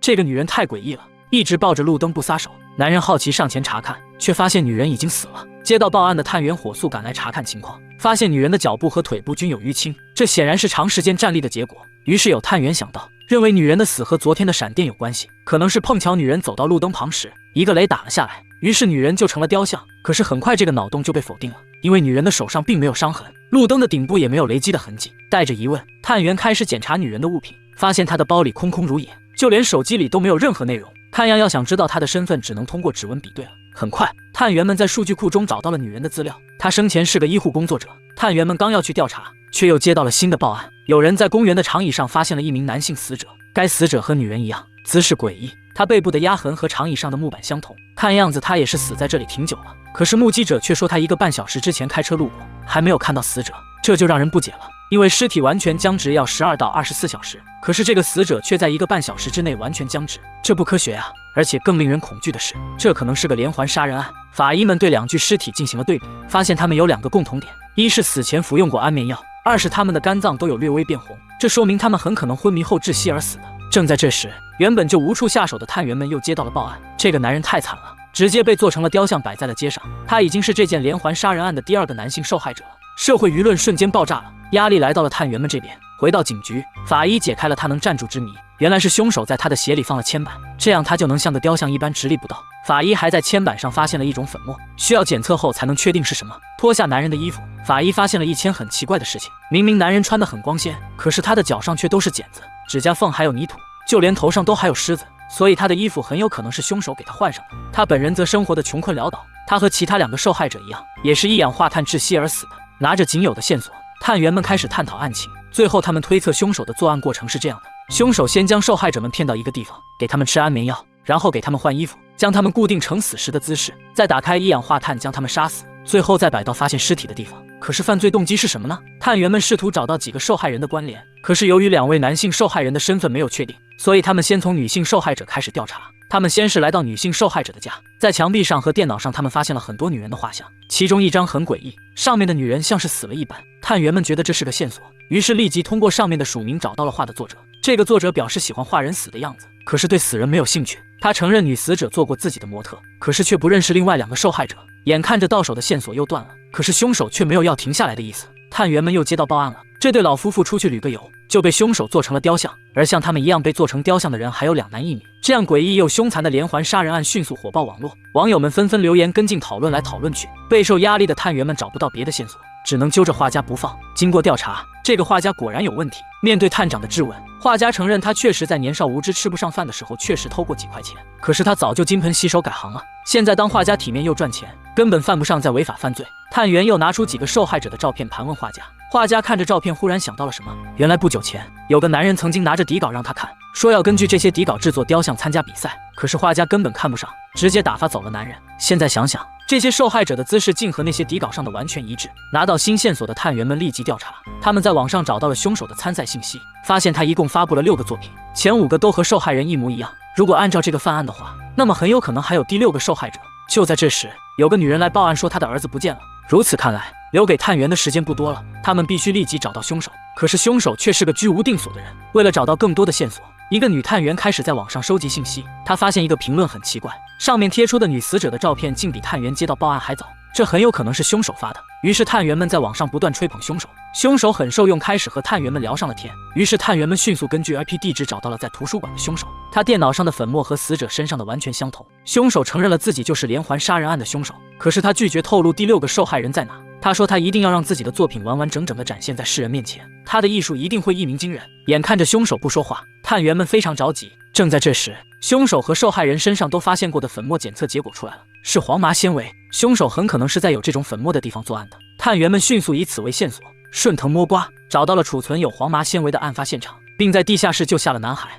这个女人太诡异了，一直抱着路灯不撒手。男人好奇上前查看，却发现女人已经死了。接到报案的探员火速赶来查看情况，发现女人的脚部和腿部均有淤青，这显然是长时间站立的结果。于是有探员想到，认为女人的死和昨天的闪电有关系，可能是碰巧女人走到路灯旁时，一个雷打了下来，于是女人就成了雕像。可是很快这个脑洞就被否定了，因为女人的手上并没有伤痕，路灯的顶部也没有雷击的痕迹。带着疑问，探员开始检查女人的物品，发现她的包里空空如也，就连手机里都没有任何内容。看样要想知道她的身份，只能通过指纹比对了。很快，探员们在数据库中找到了女人的资料，她生前是个医护工作者。探员们刚要去调查，却又接到了新的报案，有人在公园的长椅上发现了一名男性死者，该死者和女人一样，姿势诡异，他背部的压痕和长椅上的木板相同，看样子他也是死在这里挺久了。可是目击者却说他1个半小时之前开车路过，还没有看到死者，这就让人不解了。因为尸体完全僵直要12到24小时，可是这个死者却在1个半小时之内完全僵直，这不科学啊！而且更令人恐惧的是，这可能是个连环杀人案。法医们对2具尸体进行了对比，发现他们有2个共同点：一是死前服用过安眠药，2是他们的肝脏都有略微变红，这说明他们很可能昏迷后窒息而死的。正在这时，原本就无处下手的探员们又接到了报案，这个男人太惨了，直接被做成了雕像摆在了街上，他已经是这件连环杀人案的第2个男性受害者了。社会舆论瞬间爆炸了，压力来到了探员们这边。回到警局，法医解开了他能站住之谜，原来是凶手在他的鞋里放了铅板，这样他就能像个雕像一般直立不倒。法医还在铅板上发现了一种粉末，需要检测后才能确定是什么。脱下男人的衣服，法医发现了一件很奇怪的事情，明明男人穿得很光鲜，可是他的脚上却都是茧子，指甲缝还有泥土，就连头上都还有虱子，所以他的衣服很有可能是凶手给他换上的。他本人则生活的穷困潦倒，他和其他2个受害者一样，也是一氧化碳窒息而死的。拿着仅有的线索，探员们开始探讨案情。最后他们推测凶手的作案过程是这样的：凶手先将受害者们骗到一个地方，给他们吃安眠药，然后给他们换衣服，将他们固定成死时的姿势，再打开一氧化碳将他们杀死，最后再摆到发现尸体的地方。可是犯罪动机是什么呢？探员们试图找到几个受害人的关联，可是由于2位男性受害人的身份没有确定，所以他们先从女性受害者开始调查。他们先是来到女性受害者的家，在墙壁上和电脑上他们发现了很多女人的画像，其中一张很诡异，上面的女人像是死了一般。探员们觉得这是个线索，于是立即通过上面的署名找到了画的作者。这个作者表示喜欢画人死的样子，可是对死人没有兴趣。他承认女死者做过自己的模特，可是却不认识另外2个受害者。眼看着到手的线索又断了，可是凶手却没有要停下来的意思。探员们又接到报案了，这对老夫妇出去旅个游，就被凶手做成了雕像，而像他们一样被做成雕像的人还有2男1女。这样诡异又凶残的连环杀人案迅速火爆网络，网友们纷纷留言跟进讨论来讨论去。备受压力的探员们找不到别的线索，只能揪着画家不放。经过调查，这个画家果然有问题。面对探长的质问，画家承认他确实在年少无知吃不上饭的时候确实偷过几块钱，可是他早就金盆洗手改行了，现在当画家体面又赚钱，根本犯不上再违法犯罪。探员又拿出几个受害者的照片盘问画家，画家看着照片忽然想到了什么，原来不久前有个男人曾经拿着底稿让他看，说要根据这些底稿制作雕像参加比赛，可是画家根本看不上，直接打发走了男人。现在想想，这些受害者的姿势竟和那些底稿上的完全一致。拿到新线索的探员们立即调查，他们在网上找到了凶手的参赛信息，发现他一共发布了6个作品，前5个都和受害人一模一样。如果按照这个犯案的话，那么很有可能还有第6个受害者。就在这时，有个女人来报案说她的儿子不见了。如此看来，留给探员的时间不多了，他们必须立即找到凶手。可是凶手却是个居无定所的人。为了找到更多的线索，一个女探员开始在网上收集信息。她发现一个评论很奇怪，上面贴出的女死者的照片竟比探员接到报案还早，这很有可能是凶手发的。于是探员们在网上不断吹捧凶手，凶手很受用，开始和探员们聊上了天。于是探员们迅速根据 IP 地址找到了在图书馆的凶手，他电脑上的粉末和死者身上的完全相同。凶手承认了自己就是连环杀人案的凶手，可是他拒绝透露第6个受害人在哪。他说他一定要让自己的作品完完整整地展现在世人面前，他的艺术一定会一鸣惊人。眼看着凶手不说话，探员们非常着急。正在这时，凶手和受害人身上都发现过的粉末检测结果出来了，是黄麻纤维。凶手很可能是在有这种粉末的地方作案的。探员们迅速以此为线索，顺藤摸瓜，找到了储存有黄麻纤维的案发现场，并在地下室救下了男孩。